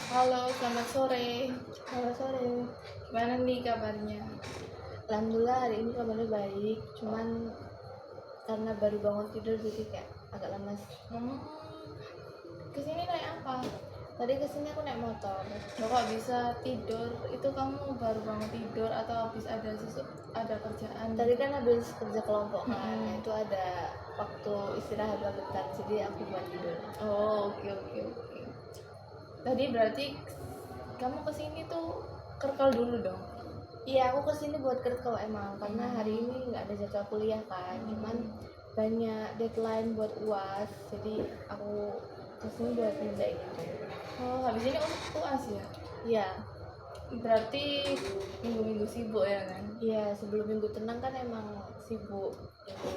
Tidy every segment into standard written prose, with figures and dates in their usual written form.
Halo, selamat sore. Selamat sore. Gimana nih kabarnya? Alhamdulillah hari ini kabarnya baik. Cuman karena baru bangun tidur jadi kayak agak lemas. Hmm, kesini naik apa? Tadi kesini aku naik motor. Loh, kok bisa tidur? Itu kamu baru bangun tidur atau habis ada kerjaan? Tadi kan habis kerja kelompok kan. Mm-mm. Itu ada waktu istirahat bentar. Jadi aku buat tidur. Oh, oke. Tadi berarti kamu kesini tuh kerkel dulu dong? Iya, aku kesini buat kerja emang karena hari ini nggak ada jadwal kuliah kan. Cuman banyak deadline buat UAS. Jadi aku kesini buat ngerjain itu. Oh, habis ini UAS ya? Iya. Berarti minggu-minggu sibuk ya kan? Iya, sebelum minggu tenang kan emang sibuk gitu.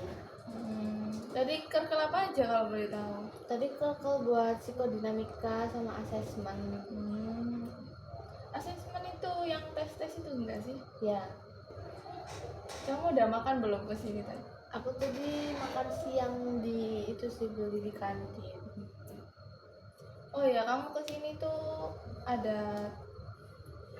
Tadi kerkel apa aja kalau boleh tahu? Tadi kalau buat psikodinamika sama asesmen. Asesmen itu yang tes itu enggak sih? Ya, Kamu udah makan belum kesini tadi? aku tadi makan siang di itu sih beli di kantin. Oh ya, kamu kesini tuh ada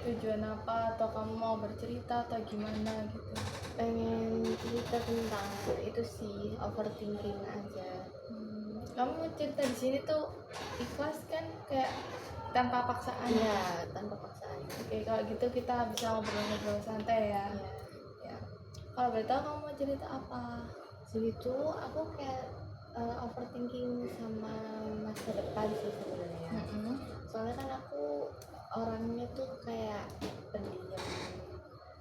tujuan apa atau kamu mau bercerita atau gimana gitu? Pengen cerita tentang itu sih, overthinking aja. Kamu cerita di sini tuh ikhlas kan, kayak tanpa paksaan? Iya, tanpa paksaan. Oke, kalau gitu kita bisa ngobrol-ngobrol santai ya. Iya. Ya. Kalau boleh tahu kamu mau cerita apa? Jadi itu aku kayak overthinking sama masa depan sih sebenarnya. Soalnya kan aku orangnya tuh kayak pendiam,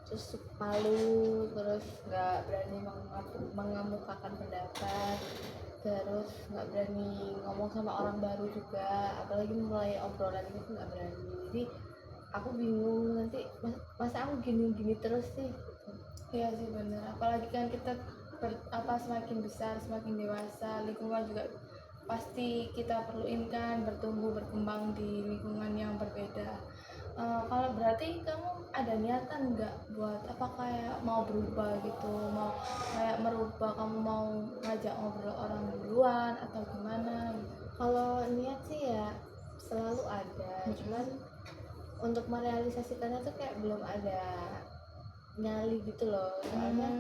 terus malu, terus nggak berani mengemukakan pendapat, terus nggak berani ngomong sama orang baru juga, apalagi mulai obrolan itu nggak berani. Jadi aku bingung nanti masa aku gini-gini terus sih. Iya sih bener, apalagi kan kita semakin besar, semakin dewasa, lingkungan juga pasti kita perluin kan, bertumbuh berkembang di lingkungan yang berbeda. Kalau berarti kamu ada niatan nggak buat apa, kayak mau berubah gitu, mau kayak merubah, kamu mau ngajak ngobrol orang duluan atau gimana gitu? Kalau niat sih ya selalu ada, cuman untuk merealisasikannya tuh kayak belum ada nyali gitu loh. Soalnya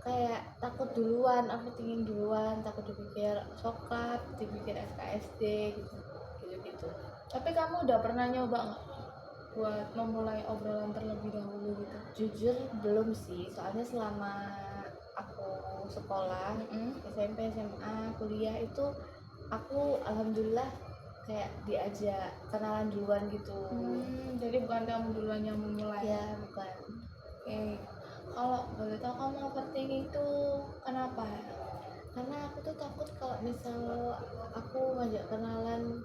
kayak takut duluan, aku tingin duluan, takut dipikir sokap, dipikir SKSD gitu. Tapi kamu udah pernah nyoba nggak buat memulai obrolan terlebih dahulu gitu? Jujur belum sih, soalnya selama aku sekolah, SMP, SMA, kuliah itu aku alhamdulillah kayak diajak kenalan duluan gitu. Jadi bukan kamu duluan yang memulai? Ya bukan. Kalau boleh tahu kamu overthinking itu kenapa ya? Karena aku tuh takut kalau misal aku ngajak kenalan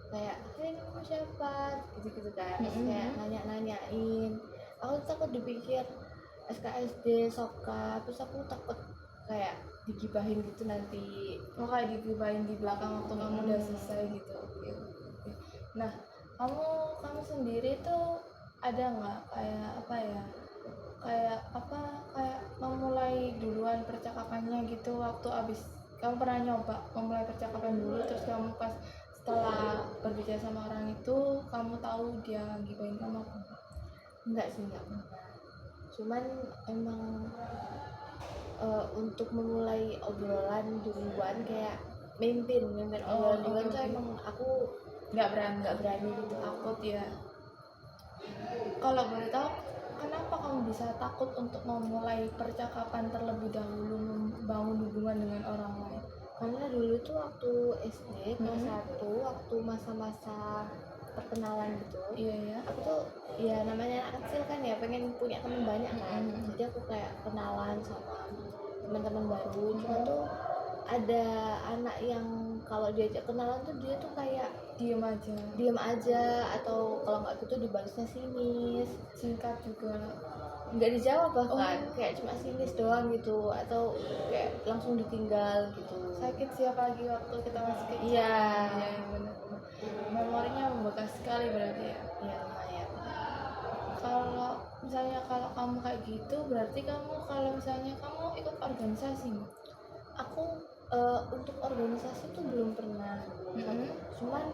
kayak hey kamu siapa gitu kan, kayak nanya-nanyain, aku tuh takut dipikir SKSD sokap, terus aku takut kayak digibahin gitu nanti. Oh, kayak digibahin di belakang waktu kamu udah selesai gitu. Oke. Nah, kamu sendiri tuh ada nggak kayak apa ya, kayak memulai duluan percakapannya gitu, waktu abis kamu pernah nyoba memulai percakapan dulu, terus kamu pas setelah berbicara sama orang itu kamu tahu dia gibahin kamu apa? Enggak sih, enggak pernah. Cuman emang untuk memulai obrolan duluan kayak mimpin obrolan duluan tuh emang aku nggak berani gitu. Takut ya. Kalau boleh tahu kenapa kamu bisa takut untuk memulai percakapan terlebih dahulu, membangun hubungan dengan orang lain? Karena dulu tuh waktu SD kelas 1, waktu masa-masa perkenalan gitu, aku tuh ya namanya anak kecil kan ya pengen punya teman banyak kan. Jadi aku kayak kenalan sama teman-teman baru. Cuma tuh ada anak yang kalau diajak kenalan tuh dia tuh kayak diem aja atau kalau nggak gitu dibalasnya sinis, singkat juga nggak dijawab bahkan, kayak cuma sinis doang gitu, atau kayak langsung ditinggal gitu. Sakit siapa lagi waktu kita masih kecil. Iya, benar. Memorinya membekas sekali berarti ya. Iya lumayan. Kalau misalnya kalau kamu kayak gitu, berarti kamu kalau misalnya kamu ikut organisasi nggak? Aku untuk organisasi tuh belum pernah. Cuman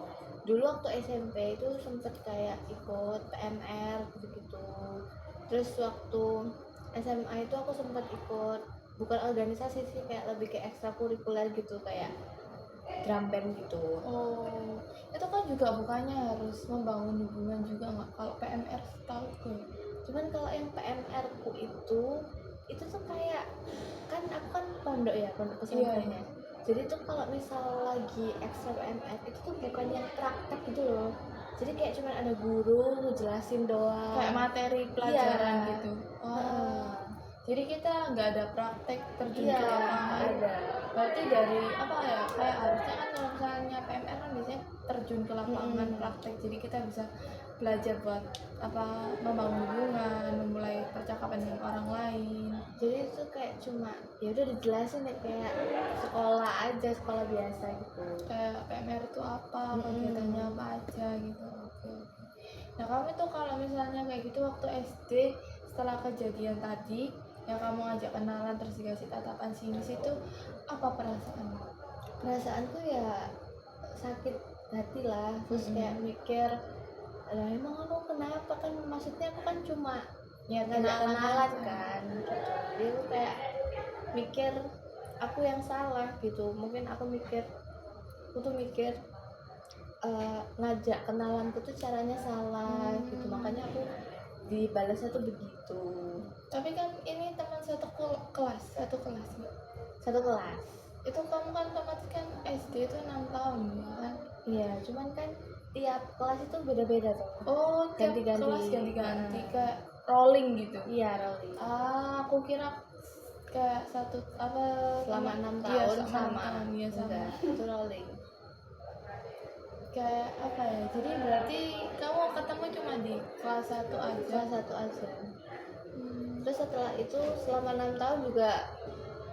dulu waktu SMP itu sempet kayak ikut PMR gitu-gitu. Terus waktu SMA itu aku sempet ikut, bukan organisasi sih, kayak lebih ke ekstrakurikuler gitu, kayak drum band gitu. Oh, itu kan juga bukannya harus membangun hubungan juga nggak? Kalau PMR setahu gue. Cuman kalau yang PMR ku itu tuh kayak, kan aku kan pondok ya, pondok pesantren Iya. ya. Jadi tuh kalau misal lagi ekstra PMR itu tuh bukan yang praktek gitu loh. Jadi kayak cuman ada guru ngejelasin doang. Kayak materi pelajaran Iya. gitu. Heeh. Jadi kita nggak ada praktek terjun Iya, ke lapangan. ada. Berarti dari apa ya? Kayak harusnya kan kalau misalnya PMR kan biasanya terjun ke lapangan praktek. Jadi kita bisa belajar buat apa membangun hubungan, memulai percakapan dengan orang lain. Jadi itu kayak cuma ya udah dijelasin deh, kayak sekolah aja, sekolah biasa gitu. Kayak PMR itu apa, kegiatannya apa aja gitu. Oke. Nah kamu tuh kalau misalnya kayak gitu waktu SD setelah kejadian tadi yang kamu ngajak kenalan terus dikasih tatapan sinis itu apa perasaanmu? Perasaanku ya sakit hati lah, terus kayak mikir, lah emang aku kenapa, kan maksudnya aku kan cuma Ya ngajak kenalan aja. kan gitu. Jadi aku kayak mikir aku yang salah gitu. Mungkin aku tuh mikir ngajak kenalan tuh caranya salah gitu, makanya aku dibalasnya tuh begitu. Tapi kan ini teman kelas, satu kelas nggak? Satu kelas. Itu kamu kan otomatis kan SD itu 6 tahun ya kan? Iya, cuman kan tiap kelas itu beda-beda tuh. Oh, tiap Ganti-ganti. kelas ganti-ganti kayak rolling gitu. Iya, rolling. Aku kira kayak satu apa Selama 6 iya, tahun selama sama. 6 tahun, iya sama. Enggak, itu rolling. Kayak apa ya? Jadi berarti kamu ketemu cuma di kelas 1 aja. Kelas 1 aja. Terus setelah itu selama 6 tahun juga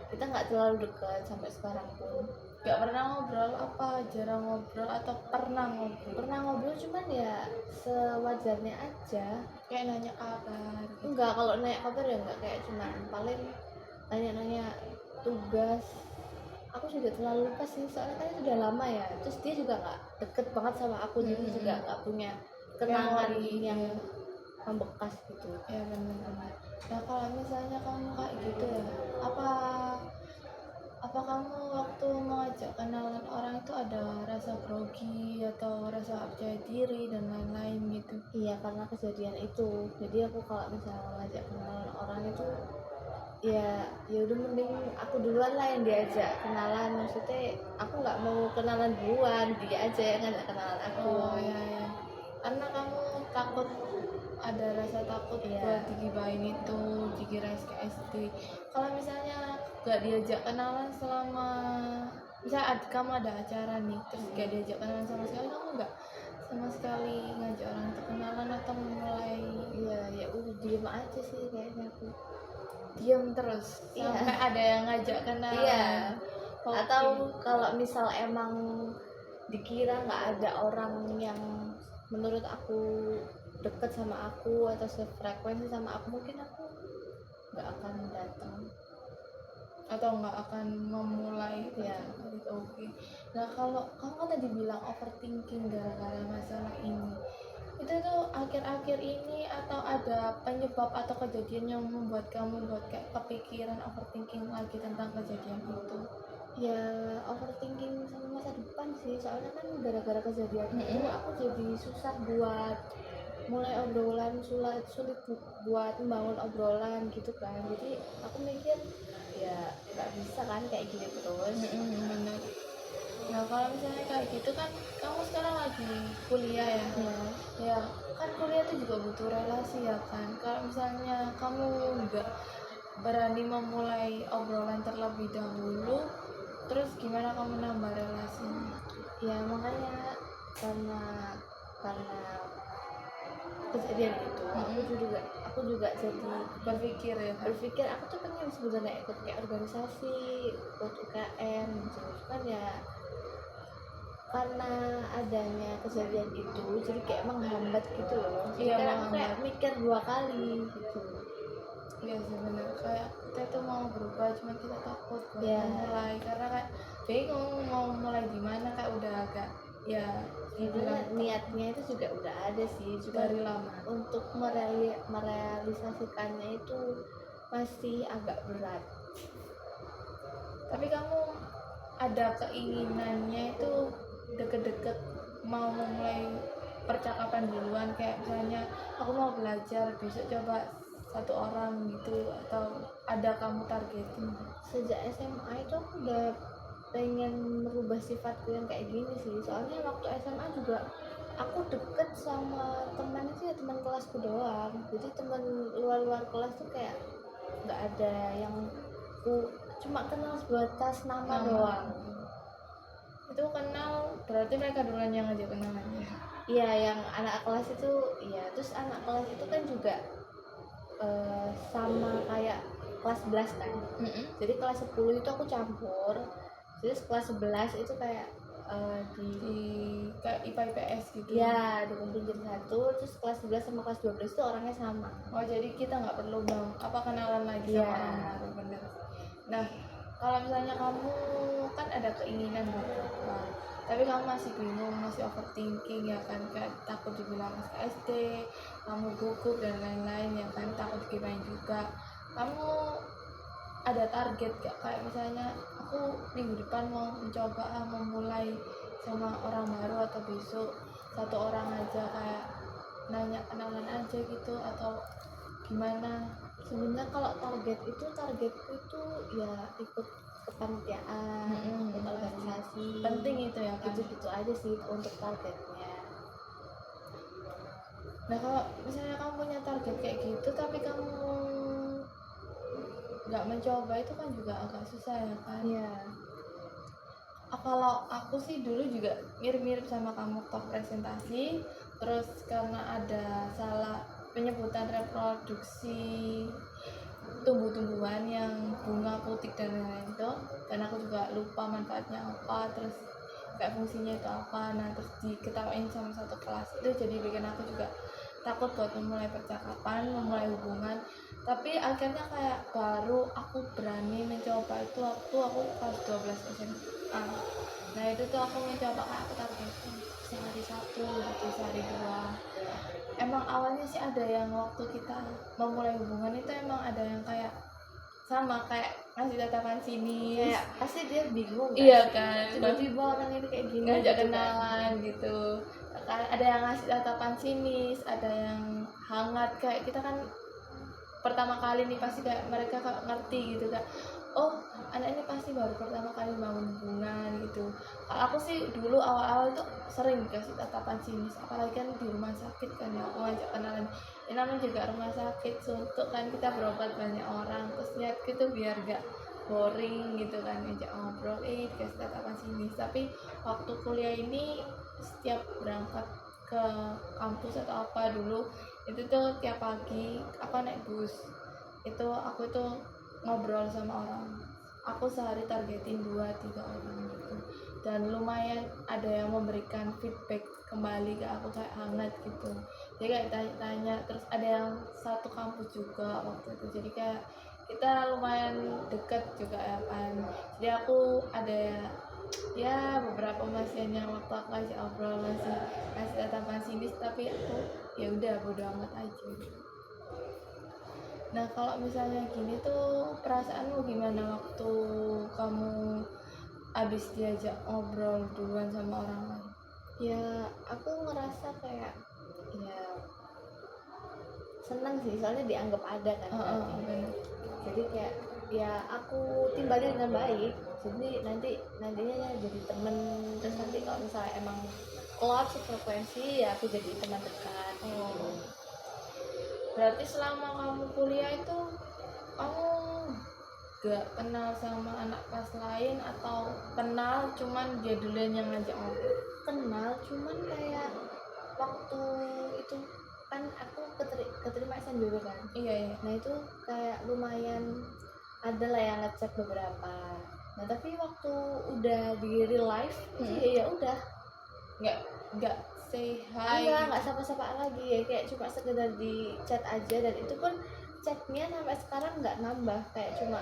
kita nggak terlalu dekat sampai sekarang pun. Gak pernah ngobrol apa, jarang ngobrol atau pernah ngobrol? Pernah ngobrol cuman ya sewajarnya aja. Kayak nanya kabar gitu. Enggak, kalau nanya kabar ya enggak, kayak cuman paling nanya-nanya tugas. Aku juga terlalu lupa sih, soalnya kan itu udah lama ya. Terus dia juga nggak deket banget sama aku, jadi juga nggak punya kenangan yang membekas gitu. Ya benar-benar. Nah kalau misalnya kamu kayak gitu ya, apa kamu waktu mengajak kenalan orang itu ada rasa grogi atau rasa gak percaya diri dan lain-lain gitu? Iya, karena kejadian itu. Jadi aku kalau misalnya ngajak kenalan orang itu ya udah mending aku duluan lah yang diajak kenalan. Maksudnya aku nggak mau kenalan duluan, dia aja yang ngajak kenalan aku. Oh ya. Karena kamu takut, ada rasa takut buat digibahin itu, dikira SD. Kalau misalnya gak diajak kenalan selama misalnya kamu ada acara nih terus gak diajak kenalan sama sekali, kamu gak sama sekali ngajak orang untuk kenalan atau memulai? Ya udah diem aja sih kayaknya aku. Diam terus sampai ada yang ngajak kenalan. Iya. Okay. Atau kalau misal emang dikira nggak ada orang yang menurut aku deket sama aku atau sefrekuensi sama aku, mungkin aku nggak akan datang atau nggak akan memulai ya. Oke. Nah kalau kamu kan tadi bilang overthinking gara-gara masalah ini, itu tuh akhir-akhir ini atau ada penyebab atau kejadian yang membuat kamu buat kayak kepikiran overthinking lagi tentang kejadian itu? Ya overthinking sama masa depan sih, soalnya kan gara-gara kejadian itu aku jadi susah buat mulai obrolan, sulit buat membangun obrolan gitu kan. Jadi aku mikir ya nggak bisa kan kayak gini terus. Benar. Nah kalau misalnya kayak gitu kan kamu sekarang lagi kuliah ya? Ya kan kuliah itu juga butuh relasi ya kan. Kalau misalnya kamu nggak berani memulai obrolan terlebih dahulu, terus gimana kamu nambah relasinya? Ya makanya karena kejadian itu aku juga jadi berpikir aku tuh pengen sebenarnya ikut kayak organisasi, ikut UKM gitu, kan ya karena adanya kejadian itu jadi kayak menghambat gitu loh. Jadi kan aku kayak mikir 2 kali gitu. Iya sih benar, kayak kita tuh mau berubah cuma kita takut buat mulai karena kayak bingung mau mulai di mana, kayak udah agak ya sebenarnya niatnya itu juga udah ada sih, cuma dari lama. untuk merealisasikannya itu masih agak berat. Tapi kamu ada keinginannya itu deket-deket mau memulai percakapan duluan, kayak misalnya aku mau belajar besok coba 1 orang gitu, atau ada kamu targetin? Sejak SMA itu aku udah pengen merubah sifatku yang kayak gini sih, soalnya waktu SMA juga aku deket sama teman itu ya teman kelasku doang, jadi teman luar kelas tuh kayak nggak ada yang ku cuma kenal sebatas nama doang. Itu kenal berarti mereka duluan yang ngajak kenalannya? Iya, yang anak kelas itu iya, terus anak kelas itu kan juga sama kayak kelas 11 kan. Jadi kelas 10 itu aku campur, terus kelas 11 itu kayak di kayak IPA IPS gitu ya, dikumpulin jadi satu, terus kelas 11 sama kelas 12 itu orangnya sama. Oh, jadi kita nggak perlu kenalan lagi Iya. sama orang baru, bener. Nah, kalau misalnya kamu kan ada keinginan berubah, tapi kamu masih bingung, masih overthinking ya kan, kayak takut dibilang SD, kamu gugup dan lain-lain ya kan, takut gimana juga. Kamu ada target gak, kayak misalnya aku minggu depan mau mencoba memulai sama orang baru, atau besok 1 orang aja kayak nanya kenalan aja gitu, atau gimana? Sebenarnya kalau targetku itu ya ikut kepanitiaan, ikut organisasi, penting itu ya kan? gitu aja sih untuk targetnya. Nah, kalau misalnya kamu punya target kayak gitu tapi kamu nggak mencoba, itu kan juga agak susah ya kan? Iya. Kalau aku sih dulu juga mirip-mirip sama kamu, waktu presentasi, terus karena ada salah penyebutan reproduksi tumbuh-tumbuhan yang bunga, putik dan lain-lain itu, dan aku juga lupa manfaatnya apa, terus kayak fungsinya itu apa. Nah, terus diketawain sama satu kelas, itu jadi bikin aku juga takut buat memulai percakapan, memulai hubungan. Tapi akhirnya kayak baru aku berani mencoba itu waktu aku kelas 12 SMA. Nah, itu tuh aku mencoba, kayak aku targetin sehari 1 gitu, sehari 2. Emang awalnya sih ada yang waktu kita memulai hubungan itu emang ada yang kayak sama kayak ngasih tatapan sini, Kayak pasti dia bingung kan? iya kan, Tiba-tiba orang ini kayak gini ngajak gitu kan. kenalan gitu kan, ada yang ngasih tatapan sinis, ada yang hangat, kayak kita kan pertama kali nih pasti kayak mereka ngerti gitu kan, oh anak ini pasti baru pertama kali bangun hubungan gitu. Kalau aku sih dulu awal-awal tuh sering dikasih tatapan sinis, apalagi kan di rumah sakit kan ya, aku ngajak kenalan, ini namanya juga rumah sakit suntuk kan, kita berobat banyak orang, terus niat gitu biar gak boring gitu kan, ngajak ngobrol, dikasih tatapan sinis. Tapi waktu kuliah ini setiap berangkat ke kampus atau apa dulu, itu tuh tiap pagi aku naik bus, itu aku tuh ngobrol sama orang, aku sehari targetin 2-3 orang gitu, dan lumayan ada yang memberikan feedback kembali ke aku kayak hangat gitu, jadi kayak tanya-tanya. Terus ada yang satu kampus juga waktu itu, jadi kayak kita lumayan deket juga ya kan, jadi aku ada ya beberapa masih yang waktu aku kasih obrol, masih kasih tatapan sinis, tapi aku ya udah bodo amat aja. Nah, kalau misalnya gini tuh perasaanmu gimana waktu kamu abis diajak ngobrol duluan sama orang lain? Ya aku ngerasa kayak ya senang sih, soalnya dianggap ada kan. Bener. Jadi kayak ya aku timbali dengan baik, jadi nantinya jadi temen, terus nanti kalau misalnya emang klop sefrekuensi ya aku jadi teman dekat. Berarti selama kamu kuliah itu kamu gak kenal sama anak kelas lain, atau kenal cuman dia duluan yang ngajak ngobrol? Kenal, cuman kayak waktu itu kan aku keterima SNBP kan. Iya. Nah itu kayak lumayan ada lah yang ngechat beberapa. Nah tapi waktu udah di real life sih ya udah nggak say hi, nggak sapa-sapaan lagi ya, kayak cuma sekedar di chat aja, dan itu pun chatnya sampai sekarang nggak nambah, kayak cuma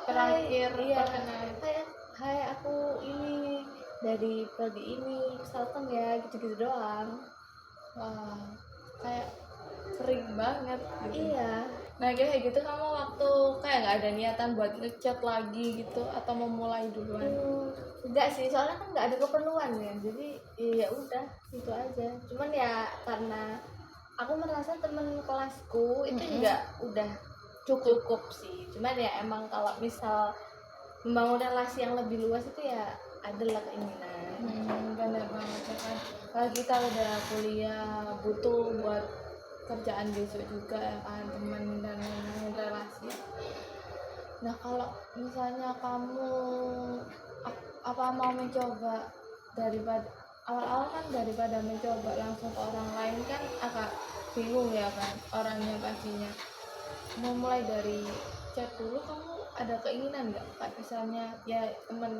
terakhir iya, perkenalan. kayak hai aku ini dari prodi ini Saltem ya, gitu-gitu doang. Wah, kayak sering banget gitu. Iya. Nah kayak gitu kamu waktu kayak nggak ada niatan buat ngechat lagi gitu atau memulai duluan? Enggak sih, soalnya kan nggak ada keperluan ya, jadi ya udah itu aja. Cuman ya karena aku merasa temen kelasku itu juga udah cukup sih. Cuman ya emang kalau misal membangun relasi yang lebih luas itu ya adalah keinginan. Bener banget ya kan. Kalau kita udah kuliah butuh buat kerjaan besok juga ya kan, teman dan lain-lain relasi. Nah kalau misalnya kamu apa mau mencoba daripada awal-awal kan, daripada mencoba langsung ke orang lain kan agak bingung ya kan orangnya pastinya. Mau mulai dari chat dulu, kamu ada keinginan nggak kayak misalnya ya temen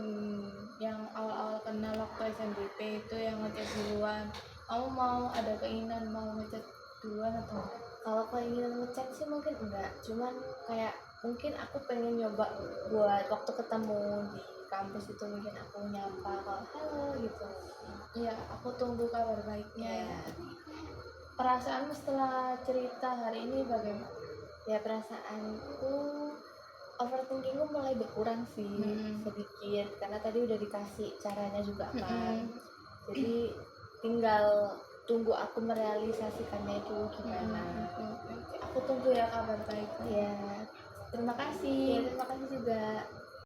yang awal-awal kenal waktu SNBP itu yang ngechat duluan, kamu mau ada keinginan mau ngechat duluan atau enggak? Kalau keinginan ngechat sih mungkin enggak, cuman kayak mungkin aku pengen nyoba buat waktu ketemu di kampus itu mungkin aku nyapa kalau halo gitu. Iya, aku tunggu kabar baiknya. Ya, Perasaanmu setelah cerita hari ini bagaimana? ya perasaanku overthinkingku mulai berkurang sih sedikit karena tadi udah dikasih caranya juga kan. Jadi tinggal tunggu aku merealisasikannya itu gimana. Aku tunggu ya kabar baiknya. Ya, Terima kasih. terima kasih juga.